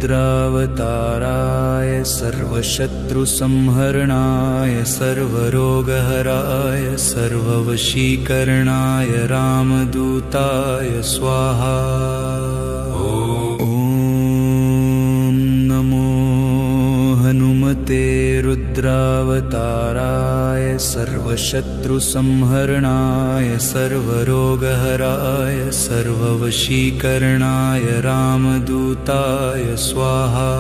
रुद्रावताराय सर्वशत्रुसंहरणाय सर्वरोगहराय सर्ववशीकरणाय रामदूताय स्वाहा। ॐ नमो हनुमते रुद्रावताराय सर्वशत्रुसंहरणाय सर्वरोगहराय सर्ववशीकरणाय रामदूताय स्वाहा।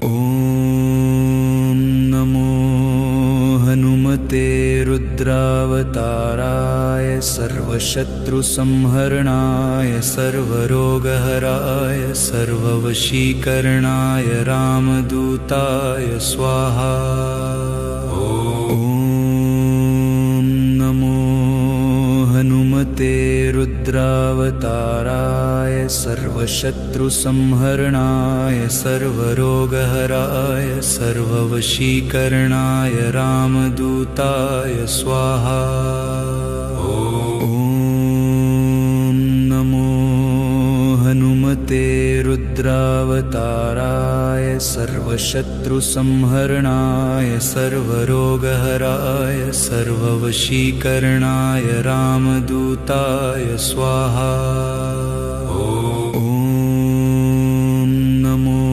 ॐ नमो हनुमते रुद्रावताराय सर्वशत्रुसंहरणाय सर्वरोगहराय सर्ववशीकरणाय रामदूताय स्वाहा। ॐ नमो हनुमते रुद्रावताराय सर्वशत्रुसंहरणाय सर्वरोगहराय सर्ववशीकरणाय रामदूताय स्वाहा। ॐ नमो हनुमते रुद्रावताराय सर्वशत्रुसंहरणाय सर्वरोगहराय सर्ववशीकरणाय रामदूताय स्वाहा। ॐ नमो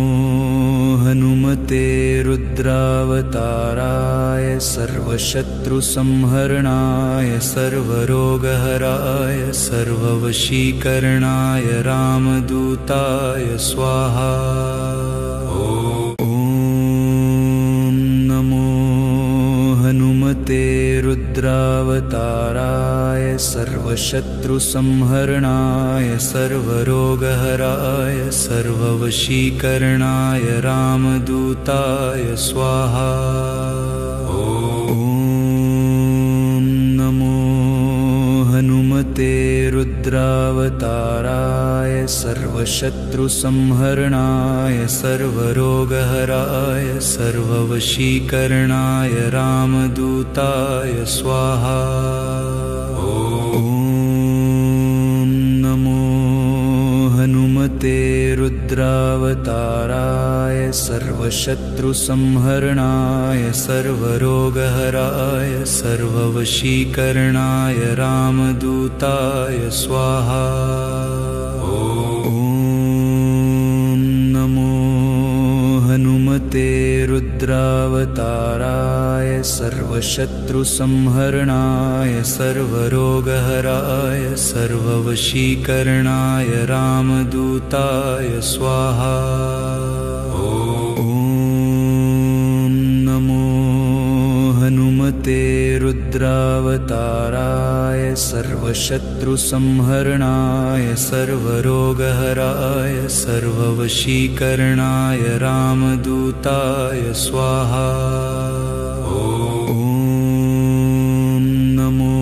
हनुमते रुद्रावताराय सर्वशत्रुसंहरणाय सर्वरोगहराय सर्ववशीकरणाय रामदूताय स्वाहा। ॐ नमो हनुमते रुद्रावताराय सर्वशत्रुसंहरणाय सर्वरोगहराय सर्ववशीकरणाय रामदूताय स्वाहा। ॐ नमो हनुमते रुद्रावताराय सर्वशत्रुसंहरणाय सर्वरोगहराय सर्ववशीकरणाय रामदूताय स्वाहा। ॐ नमो हनुमते रुद्रावताराय सर्वशत्रुसंहरणाय सर्वरोगहराय सर्ववशीकरणाय रामदूताय स्वाहा। ॐ नमो हनुमते रुद्रावताराय सर्वशत्रुसंहरणाय सर्वरोगहराय सर्ववशीकरणाय रामदूताय स्वाहा। ॐ नमो हनुमते रुद्रावताराय सर्वशत्रुसंहरणाय सर्वरोगहराय सर्ववशीकरणाय रामदूताय स्वाहा। ॐ नमो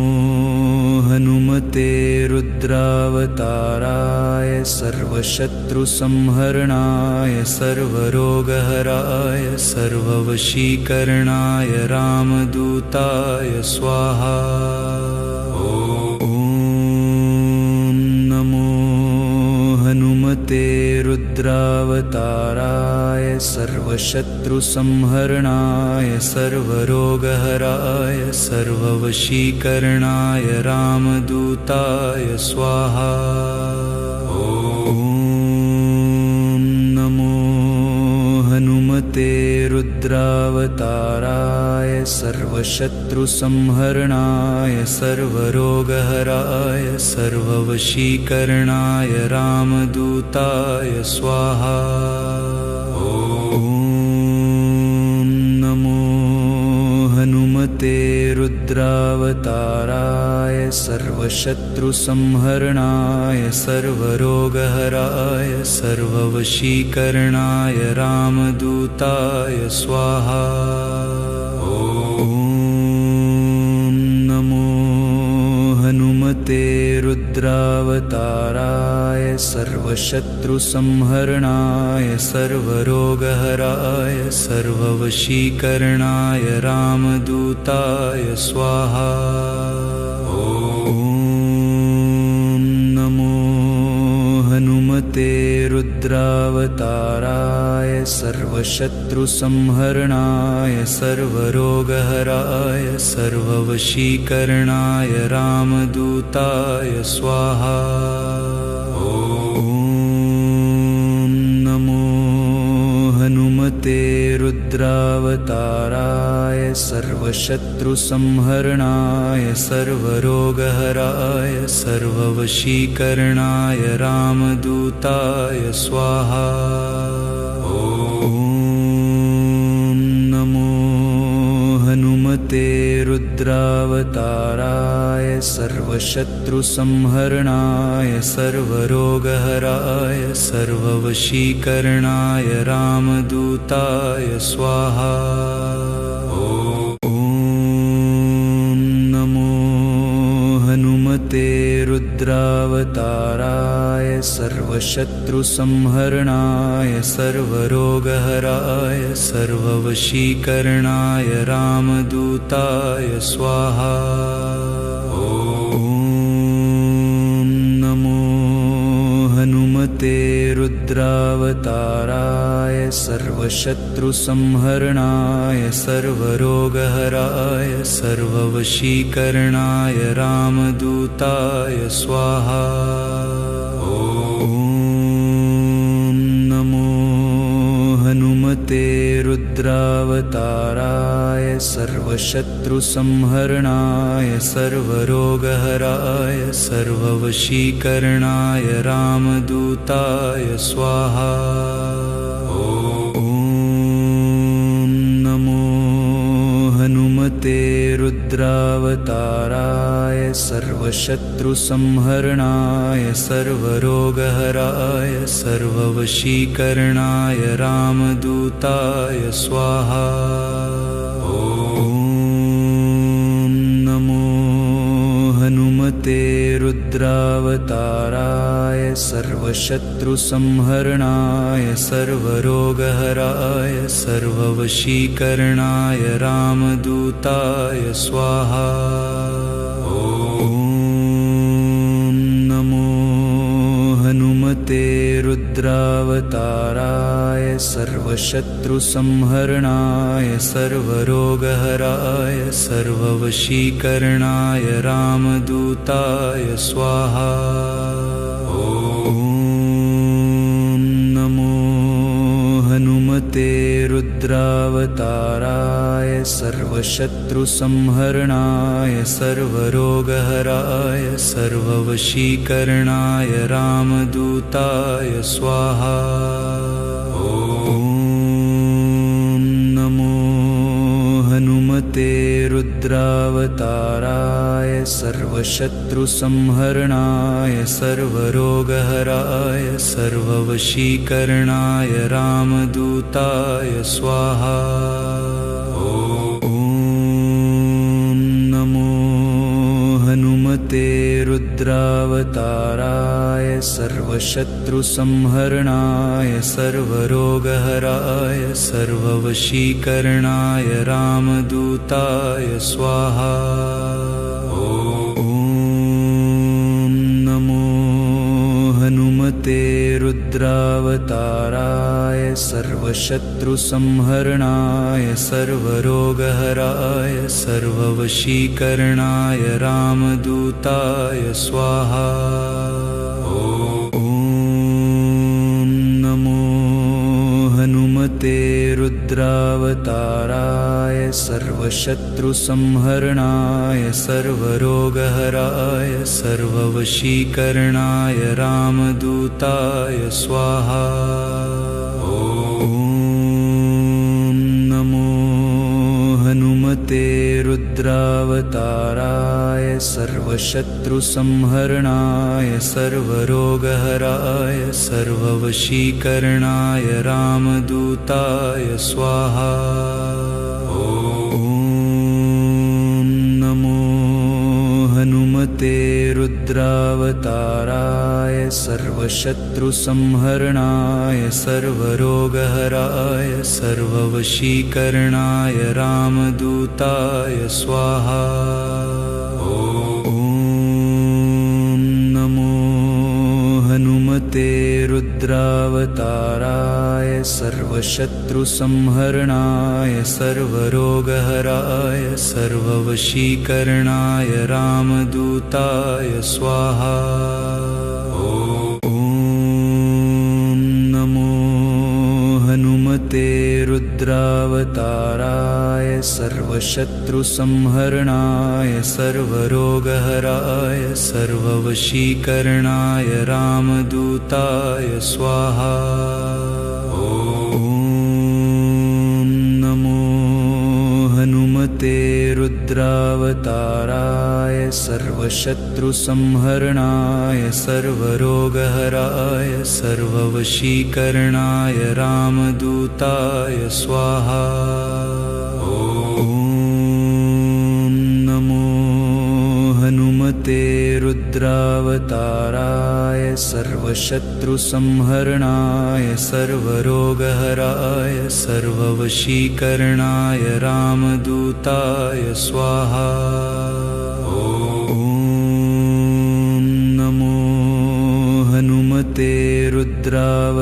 हनुमते रुद्रावताराय सर्वशत्रुसंहरणाय सर्वरोगहराय सर्ववशीकरणाय रामदूताय स्वाहा। ॐ नमो हनुमते रुद्रावताराय सर्वशत्रुसंहरणाय सर्वरोगहराय सर्ववशीकरणाय रामदूताय स्वाहा। ॐ नमो हनुमते रुद्रावताराय सर्वशत्रुसंहरणाय सर्वरोगहराय सर्ववशीकरणाय रामदूताय स्वाहा। ॐ नमो हनुमते रुद्रावताराय सर्वशत्रुसंहरणाय सर्वरोगहराय सर्ववशीकरणाय रामदूताय स्वाहा। ॐ नमो हनुमते रुद्रावताराय सर्वशत्रुसंहरणाय सर्वरोगहराय सर्ववशीकरणाय रामदूताय स्वाहा। ॐ नमो हनुमते रुद्रावताराय रुद्रावताराय सर्वशत्रुसंहरणाय सर्वरोगहराय सर्ववशीकरणाय रामदूताय स्वाहा। हनुमते रुद्रावताराय सर्वशत्रुसंहरणाय सर्वरोगहराय सर्ववशीकरणाय रामदूताय स्वाहा। हनुमते रुद्रावताराय सर्वशत्रुसंहरणाय सर्वरोगहराय सर्ववशीकरणाय रामदूताय स्वाहा। हनुमते रुद्रावताराय सर्वशत्रुसंहरणाय सर्वरोगहराय सर्ववशीकरणाय रामदूताय स्वाहा। हनुमते रुद्रावताराय सर्वशत्रुसंहरणाय सर्वरोगहराय सर्ववशीकरणाय रामदूताय स्वाहा। हनुमते रुद्रावताराय सर्वशत्रुसंहरणाय सर्वरोगहराय सर्ववशीकरणाय रामदूताय स्वाहा। हनुमते रुद्रावताराय सर्वशत्रुसंहरणाय सर्वरोगहराय सर्ववशीकरणाय रामदूताय स्वाहा। हनुमते रुद्रावताराय सर्वशत्रुसंहरणाय सर्वरोगहराय सर्ववशीकरणाय रामदूताय स्वाहा। हनुमते रुद्रावताराय सर्वशत्रुसंहरणाय सर्वरोगहराय सर्ववशीकरणाय रामदूताय स्वाहा। हनुमते रुद्रावताराय सर्वशत्रुसंहरणाय सर्वरोगहराय सर्ववशीकरणाय रामदूताय स्वाहा। हनुमते रुद्रावताराय सर्वशत्रुसंहरणाय सर्वरोगहराय सर्ववशीकरणाय रामदूताय स्वाहा। हनुमते रुद्रावताराय सर्वशत्रुसंहरणाय सर्वरोगहराय सर्ववशीकरणाय रामदूताय स्वाहा। हनुमते रुद्रावताराय सर्वशत्रुसंहरणाय सर्वरोगहराय सर्ववशीकरणाय रामदूताय स्वाहा। हनुमते रुद्रावताराय सर्वशत्रुसंहरणाय सर्वरोगहराय सर्ववशीकरणाय रामदूताय स्वाहा। हनुमते रुद्रावताराय सर्वशत्रुसंहरणाय सर्वरोगहराय सर्ववशीकरणाय रामदूताय स्वाहा। हनुमते रुद्रावताराय सर्वशत्रुसंहरणाय सर्वरोगहराय सर्ववशीकरणाय रामदूताय स्वाहा। हनुमते रुद्रावताराय रुद्रावताराय सर्वशत्रुसंहरणाय सर्वरोगहराय सर्ववशीकरणाय रामदूताय स्वाहा। ॐ नमो हनुमते रुद्रावताराय सर्वशत्रुसंहरणाय सर्वरोगहराय सर्ववशीकरणाय रामदूताय स्वाहा। ॐ नमो हनुमते रुद्रावताराय सर्वशत्रुसंहरणाय सर्वरोगहराय सर्ववशीकरणाय रामदूताय स्वाहा। ॐ नमो हनुमते रुद्रावताराय सर्वशत्रुसंहरणाय सर्वरोगहराय सर्ववशीकरणाय रामदूताय स्वाहा। ॐ नमो हनुमते रुद्रावताराय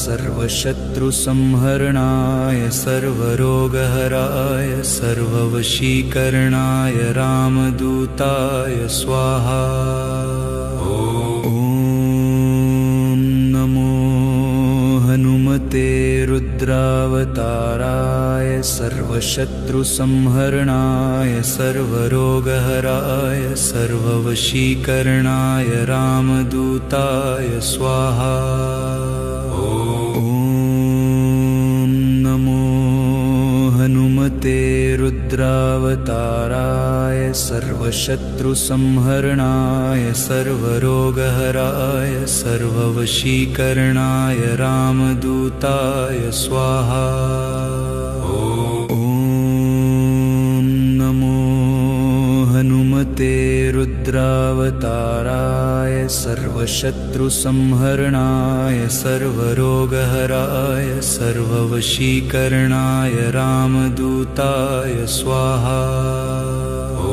सर्वशत्रुसंहरणाय सर्वरोगहराय सर्ववशीकरणाय रामदूताय स्वाहा। ॐ नमो हनुमते रुद्रावताराय सर्वशत्रुसंहरणाय सर्वरोगहराय सर्ववशीकरणाय रामदूताय स्वाहा। ॐ नमो हनुमते रुद्रावताराय सर्वशत्रुसंहरणाय सर्वरोगहराय सर्ववशीकरणाय रामदूताय स्वाहा। ॐ नमो हनुमते रुद्रावताराय सर्वशत्रुसंहरणाय सर्वरोगहराय सर्ववशीकरणाय रामदूताय स्वाहा। ॐ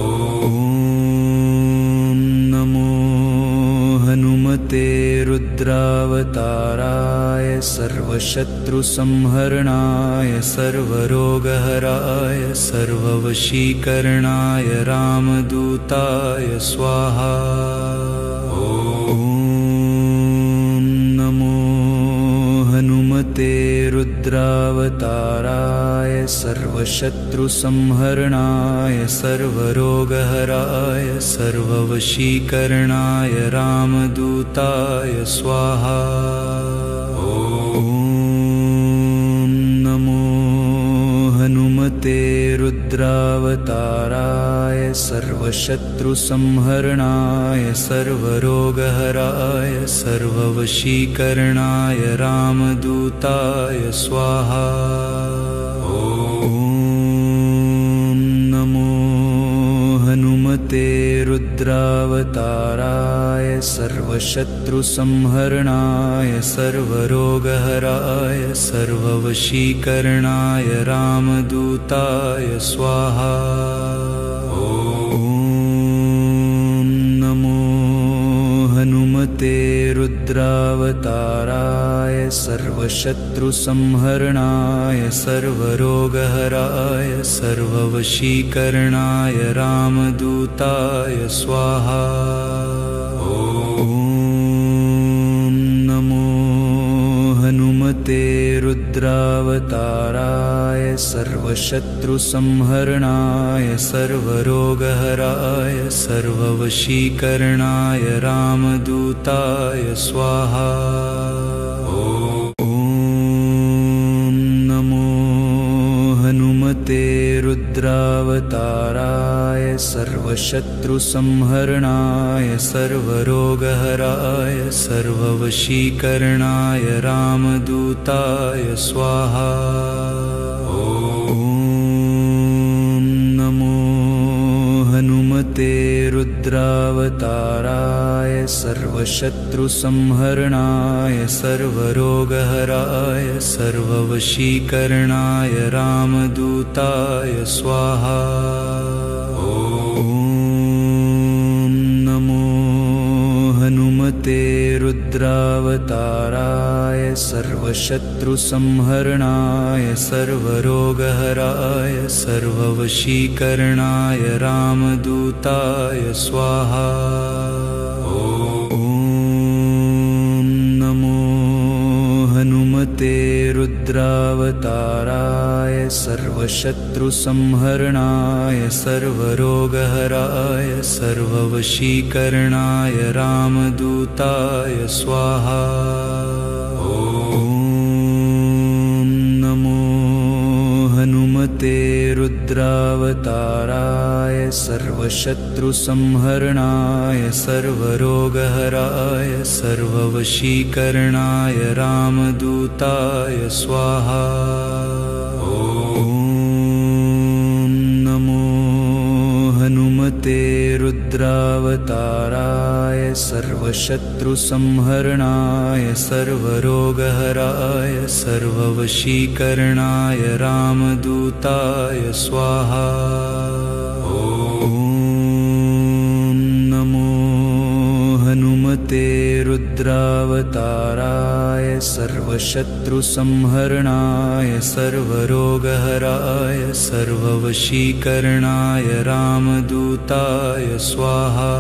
नमो हनुमते रुद्रावताराय सर्वशत्रुसंहरणाय सर्वरोगहराय सर्ववशीकरणाय रामदूताय स्वाहा। ॐ नमो हनुमते रुद्रावताराय सर्वशत्रुसंहरणाय सर्वरोगहराय सर्ववशीकरणाय रामदूताय स्वाहा। ॐ नमो हनुमते रुद्रावताराय सर्वशत्रुसंहरणाय सर्वरोगहराय सर्ववशीकरणाय रामदूताय स्वाहा। ॐ नमो हनुमते रुद्रावताराय सर्वशत्रुसंहरणाय सर्वरोगहराय सर्ववशीकरणाय रामदूताय स्वाहा। ॐ नमो हनुमते रुद्रावताराय सर्वशत्रुसंहरणाय सर्वरोगहराय सर्ववशीकरणाय रामदूताय स्वाहा। ॐ नमो हनुमते रुद्रावताराय सर्वशत्रुसंहरणाय सर्वरोगहराय सर्ववशीकरणाय रामदूताय स्वाहा। ॐ नमो हनुमते रुद्रावताराय सर्वशत्रुसंहरणाय सर्वरोगहराय सर्ववशीकरणाय रामदूताय स्वाहा। ॐ नमो हनुमते रुद्रावताराय सर्वशत्रुसंहरणाय सर्वरोगहराय सर्ववशीकरणाय रामदूताय स्वाहा। ॐ नमो हनुमते रुद्रावताराय रुद्रावताराय सर्वशत्रुसंहरणाय सर्वरोगहराय सर्ववशीकरणाय रामदूताय स्वाहा। ॐ नमो हनुमते रुद्रावताराय सर्वशत्रुसंहरणाय सर्वरोगहराय सर्ववशीकरणाय रामदूताय स्वाहा। ॐ नमो हनुमते रुद्रावताराय सर्वशत्रुसंहरणाय सर्वरोगहराय सर्ववशीकरणाय रामदूताय स्वाहा। ॐ नमो हनुमते रुद्रावताराय सर्वशत्रुसंहरणाय सर्वरोगहराय सर्ववशीकरणाय रामदूताय स्वाहा। ॐ नमो हनुमते रुद्रावताराय सर्वशत्रुसंहरणाय सर्वरोगहराय सर्ववशीकरणाय रामदूताय स्वाहा।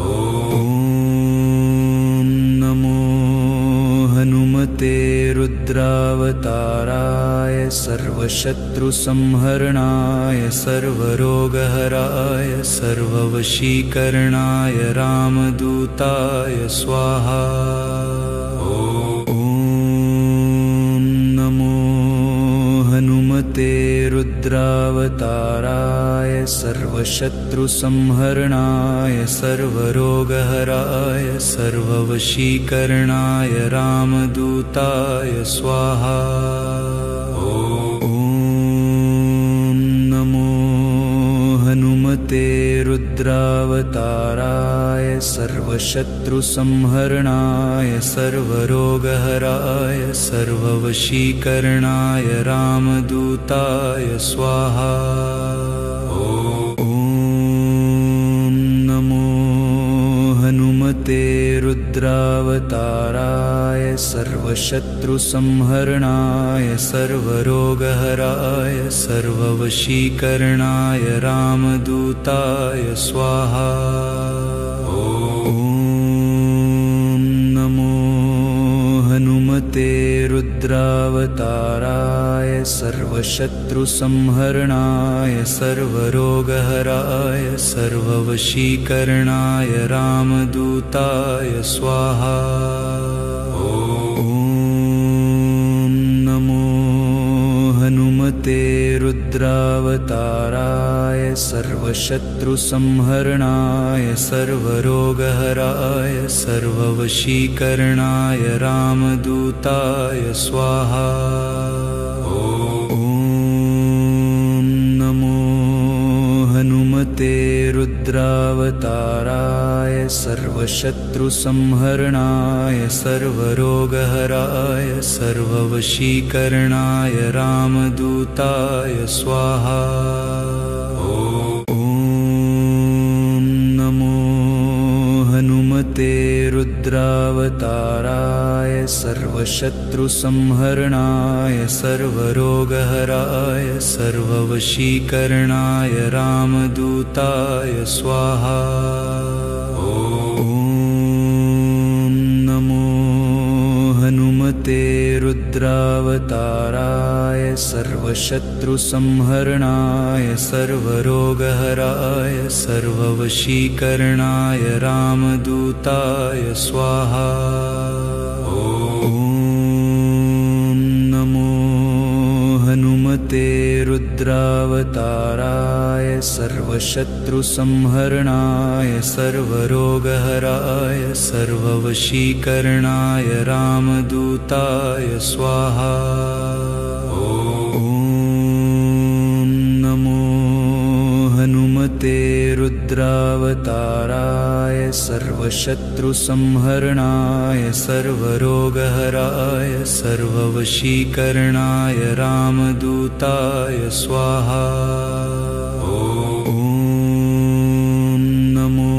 ॐ नमो हनुमते रुद्रावताराय सर्वशत्रुसंहरणाय सर्वरोगहराय सर्ववशीकरणाय रामदूताय स्वाहा। ॐ नमो हनुमते रुद्रावताराय सर्वशत्रुसंहरणाय सर्वरोगहराय सर्ववशीकरणाय रामदूताय स्वाहा। ॐ नमो हनुमते रुद्रावताराय सर्वशत्रुसंहरणाय सर्वरोगहराय सर्ववशीकरणाय रामदूताय स्वाहा। ॐ नमो हनुमते रुद्रावताराय सर्वशत्रुसंहरणाय सर्वरोगहराय सर्ववशीकरणाय रामदूताय स्वाहा। ॐ नमो हनुमते रुद्रावताराय सर्वशत्रुसंहरणाय सर्वरोगहराय सर्ववशीकरणाय रामदूताय स्वाहा। ॐ नमो हनुमते रुद्रावताराय सर्वशत्रुसंहरणाय सर्वरोगहराय सर्ववशीकरणाय रामदूताय स्वाहा। ॐ नमो हनुमते रुद्रावताराय सर्वशत्रुसंहरणाय सर्वरोगहराय सर्ववशीकरणाय रामदूताय स्वाहा। ॐ नमो हनुमते रुद्रावताराय सर्वशत्रुसंहरणाय सर्वरोगहराय सर्ववशीकरणाय रामदूताय स्वाहा। ॐ नमो हनुमते रुद्रावताराय सर्वशत्रुसंहरणाय सर्वरोगहराय सर्ववशीकरणाय रामदूताय स्वाहा। ॐ नमो हनुमते रुद्रावताराय सर्वशत्रुसंहरणाय सर्वरोगहराय सर्ववशीकरणाय रामदूताय स्वाहा। ॐ नमो हनुमते रुद्रावताराय सर्वशत्रुसंहरणाय सर्वरोगहराय सर्ववशीकरणाय रामदूताय स्वाहा। ॐ नमो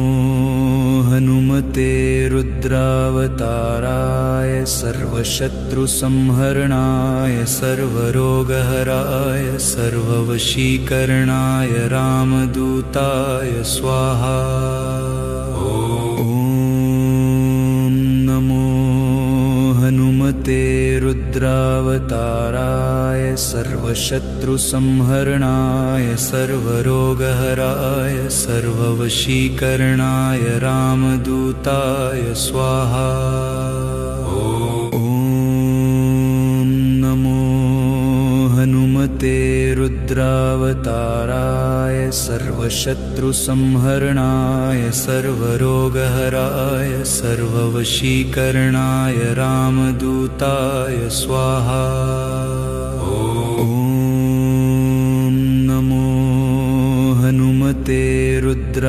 हनुमते रुद्रावताराय रुद्रावताराय सर्वशत्रुसंहरणाय सर्वरोगहराय सर्ववशीकरणाय रामदूताय स्वाहा। ॐ नमो हनुमते रुद्रावताराय सर्वशत्रुसंहरणाय सर्वरोगहराय सर्ववशीकरणाय रामदूताय स्वाहा। ॐ नमो हनुमते रुद्रावताराय सर्वशत्रुसंहरणाय सर्वरोगहराय सर्ववशीकरणाय रामदूताय स्वाहा। ॐ नमो हनुमते रुद्रावताराय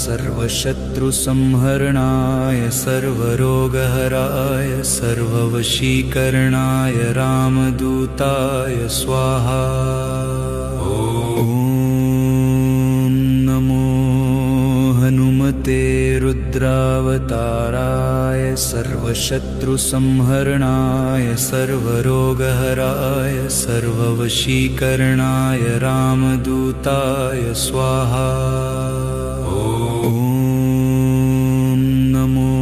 सर्वशत्रुसंहरणाय सर्वरोगहराय सर्ववशीकरणाय रामदूताय स्वाहा। ॐ नमो हनुमते रुद्रावताराय सर्वशत्रुसंहरणाय सर्वरोगहराय सर्ववशीकरणाय रामदूताय स्वाहा। ॐ नमो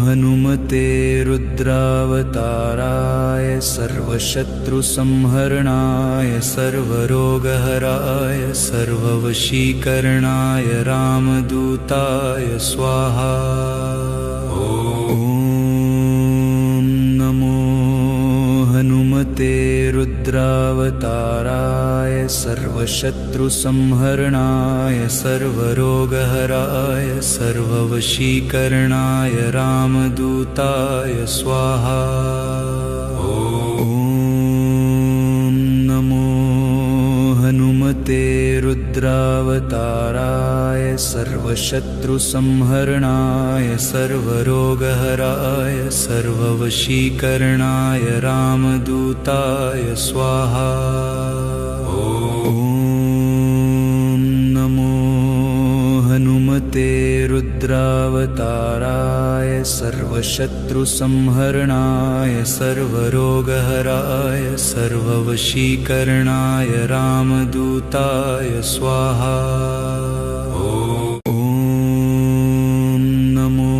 हनुमते रुद्रावताराय सर्वशत्रुसंहरणाय सर्वरोगहराय सर्ववशीकरणाय रामदूताय स्वाहा। ॐ नमो हनुमते रुद्रावताराय सर्वशत्रुसंहरणाय सर्वरोगहराय सर्ववशीकरणाय रामदूताय स्वाहा। ॐ नमो हनुमते रुद्रावताराय सर्वशत्रुसंहरणाय सर्वरोगहराय सर्ववशीकरणाय रामदूताय स्वाहा। ॐ नमो हनुमते रुद्रावताराय सर्वशत्रुसंहरणाय सर्वरोगहराय सर्ववशीकरणाय रामदूताय स्वाहा। ॐ नमो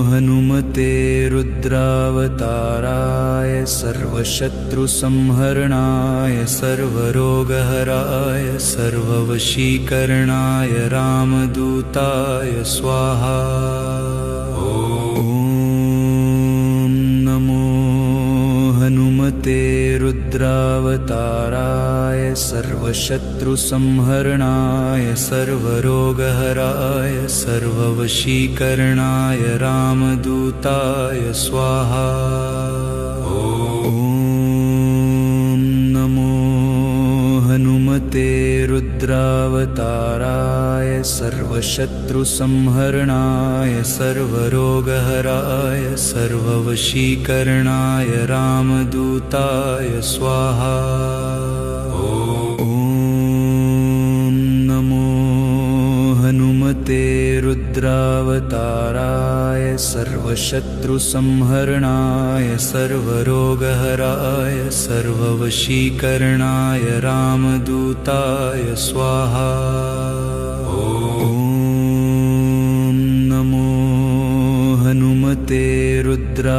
हनुमते रुद्रावताराय सर्वशत्रुसंहरणाय सर्वरोगहराय सर्ववशीकरणाय रामदूताय स्वाहा। ॐ नमो हनुमते रुद्रावताराय सर्वशत्रुसंहरणाय सर्वरोगहराय सर्ववशीकरणाय रामदूताय स्वाहा। ॐ नमो हनुमते रुद्रावताराय सर्वशत्रुसंहरणाय सर्वरोगहराय सर्ववशीकरणाय रामदूताय स्वाहा। ॐ नमो हनुमते रुद्रावताराय सर्वशत्रुसंहरणाय सर्वरोगहराय सर्ववशीकरणाय रामदूताय स्वाहा। ॐ नमो हनुमते रुद्रावताराय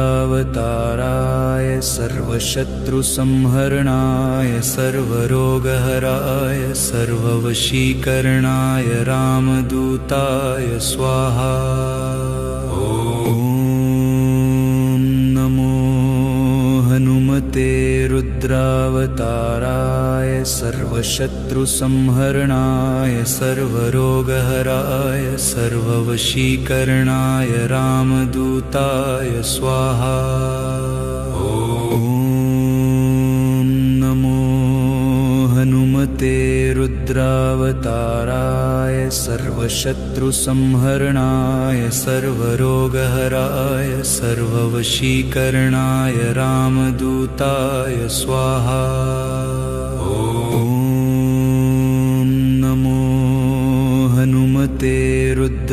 सर्वशत्रुसंहरणाय सर्वरोगहराय सर्ववशीकरणाय रामदूताय स्वाहा। ॐ नमो हनुमते रुद्रावताराय सर्वशत्रुसंहरणाय सर्वरोगहराय सर्ववशीकरणाय रामदूताय स्वाहा। ॐ नमो हनुमते रुद्रावताराय सर्वशत्रुसंहरणाय सर्वरोगहराय सर्ववशीकरणाय रामदूताय स्वाहा। ॐ नमो हनुमते रुद्रावताराय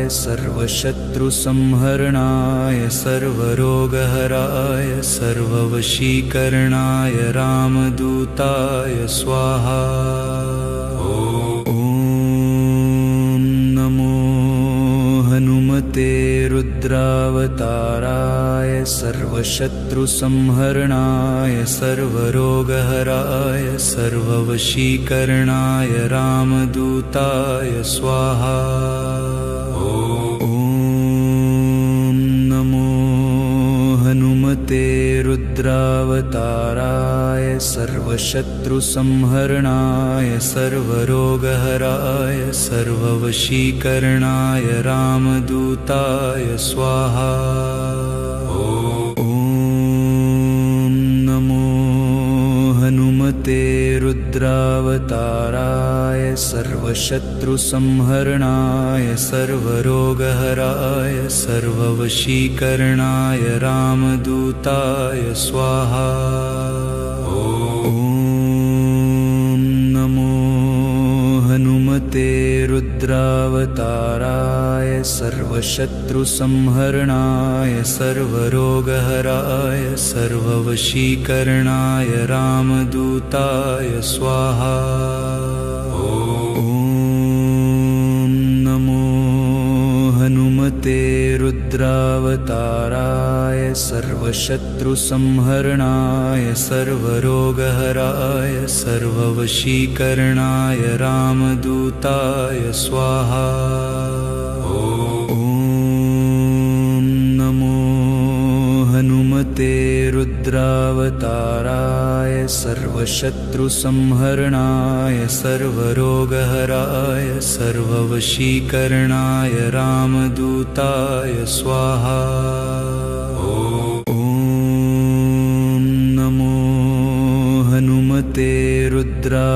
सर्वशत्रुसंहरणाय सर्वरोगहराय सर्ववशीकरणाय रामदूताय स्वाहा। हनुमते रुद्रावताराय सर्वशत्रुसंहरणाय सर्वरोगहराय सर्ववशीकरणाय रामदूताय स्वाहा। हनुमते रुद्रावताराय सर्वशत्रुसंहरणाय सर्वरोगहराय सर्ववशीकरणाय रामदूताय स्वाहा। हनुमते रुद्रावताराय सर्वशत्रुसंहरणाय सर्वरोगहराय सर्ववशीकरणाय रामदूताय स्वाहा। हनुमते रुद्रावताराय सर्वशत्रुसंहरणाय सर्वरोगहराय सर्ववशीकरणाय रामदूताय स्वाहा। हनुमते रुद्रावताराय सर्वशत्रुसंहरणाय सर्वरोगहराय सर्ववशीकरणाय रामदूताय स्वाहा। हनुमते रुद्रावताराय सर्वशत्रुसंहरणाय सर्वरोगहराय सर्ववशीकरणाय रामदूताय स्वाहा। हनुमते रुद्रावताराय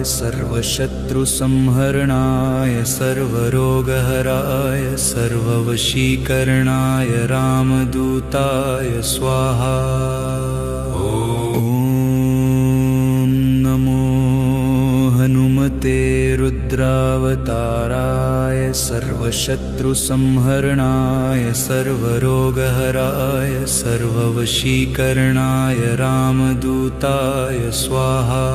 सर्वशत्रुसंहरणाय सर्वरोगहराय सर्ववशीकरणाय रामदूताय स्वाहा। हनुमते रुद्रावताराय सर्वशत्रुसंहरणाय सर्वरोगहराय सर्ववशीकरणाय रामदूताय स्वाहा।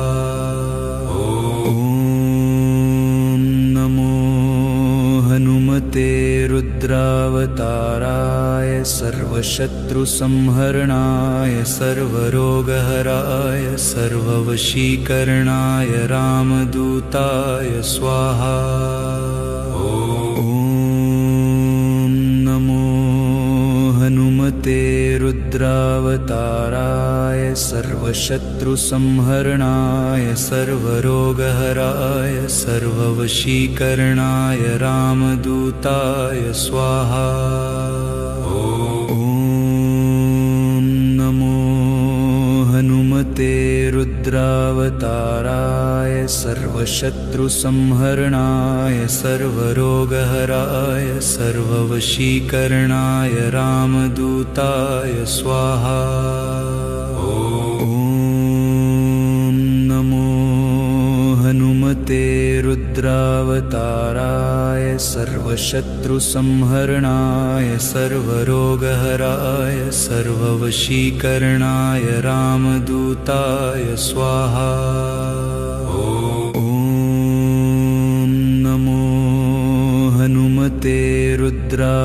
हनुमते रुद्रावताराय सर्वशत्रुसंहरणाय सर्वरोगहराय सर्ववशीकरणाय रामदूताय स्वाहा। हनुमते रुद्रावताराय सर्वशत्रुसंहरणाय सर्वरोगहराय सर्ववशीकरणाय रामदूताय स्वाहा। हनुमते रुद्रावताराय सर्वशत्रुसंहरणाय सर्वरोगहराय सर्ववशीकरणाय रामदूताय स्वाहा। हनुमते रुद्रावताराय सर्वशत्रुसंहरणाय सर्वरोगहराय सर्ववशीकरणाय रामदूताय स्वाहा। हनुमते रुद्रावताराय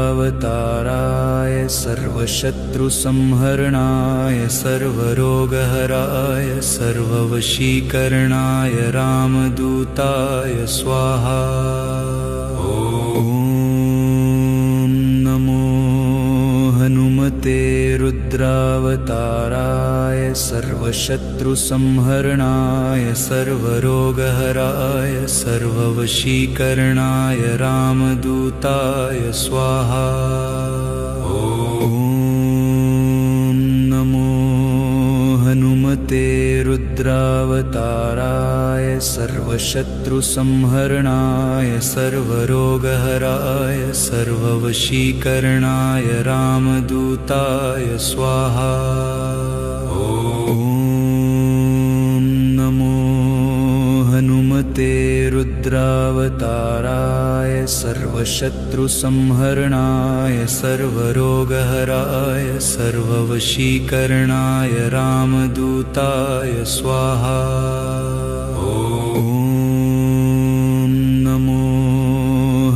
सर्वशत्रुसंहरणाय सर्वरोगहराय सर्ववशीकरणाय रामदूताय स्वाहा। हनुमते रुद्रावताराय सर्वशत्रुसंहरणाय सर्वरोगहराय सर्ववशीकरणाय रामदूताय स्वाहा। हनुमते रुद्रावताराय सर्वशत्रुसंहरणाय सर्वरोगहराय सर्ववशीकरणाय रामदूताय स्वाहा। हनुमते हनुमते रुद्रावताराय सर्वशत्रुसंहरणाय सर्वरोगहराय सर्ववशीकरणाय रामदूताय स्वाहा।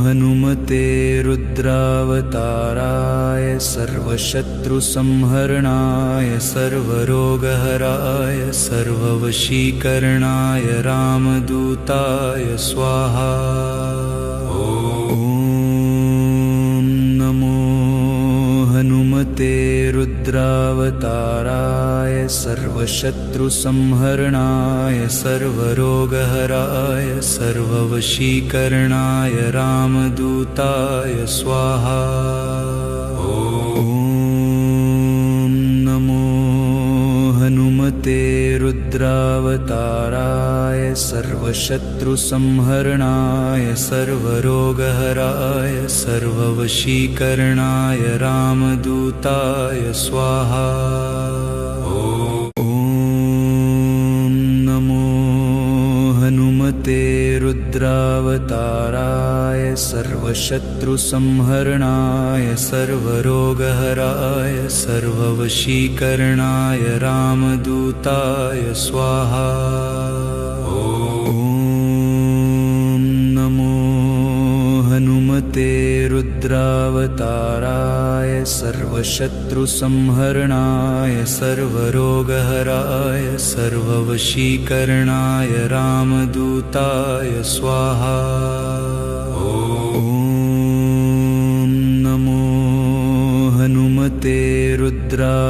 हनुमते रुद्रावताराय सर्वशत्रुसंहरणाय सर्वरोगहराय सर्ववशीकरणाय रामदूताय स्वाहा। हनुमते रुद्रावताराय सर्वशत्रुसंहरणाय सर्वरोगहराय सर्ववशीकरणाय रामदूताय स्वाहा। हनुमते रुद्रावताराय सर्वशत्रुसंहरणाय सर्वरोगहराय सर्ववशीकरणाय रामदूताय स्वाहा। हनुमते रुद्रावताराय सर्वशत्रुसंहरणाय सर्वरोगहराय सर्ववशीकरणाय रामदूताय स्वाहा। हनुमते रुद्रावताराय सर्वशत्रुसंहरणाय सर्वरोगहराय सर्ववशीकरणाय रामदूताय स्वाहा। हनुमते रुद्रावताराय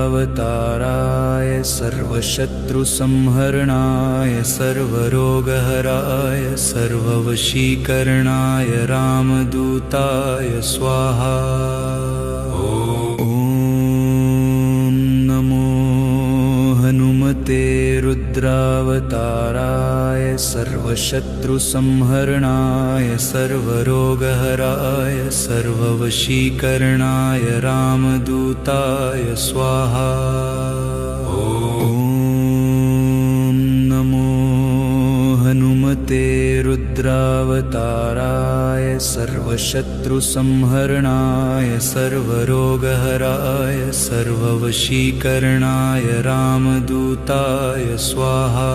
सर्वशत्रुसंहरणाय सर्वरोगहराय सर्ववशीकरणाय रामदूताय स्वाहा। हनुमते रुद्रावताराय सर्वशत्रुसंहरणाय सर्वरोगहराय सर्ववशीकरणाय रामदूताय स्वाहा। हनुमते रुद्रावताराय सर्वशत्रुसंहरणाय सर्वरोगहराय सर्ववशीकरणाय रामदूताय स्वाहा।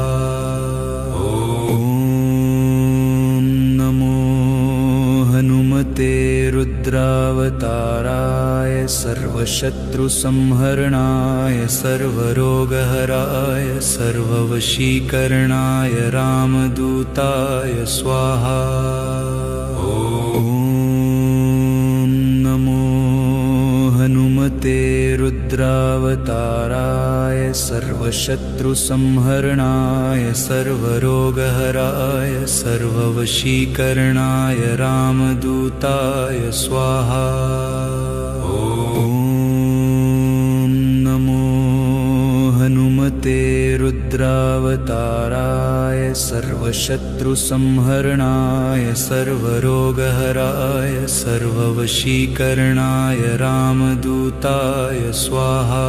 हनुमते रुद्रावताराय सर्वशत्रुसंहरणाय सर्वरोगहराय सर्ववशीकरणाय रामदूताय स्वाहा। हनुमते रुद्रावताराय सर्वशत्रुसंहरणाय सर्वरोगहराय सर्ववशीकरणाय रामदूताय स्वाहा। हनुमते रुद्रावताराय सर्वशत्रुसंहरणाय सर्वरोगहराय सर्ववशीकरणाय रामदूताय स्वाहा।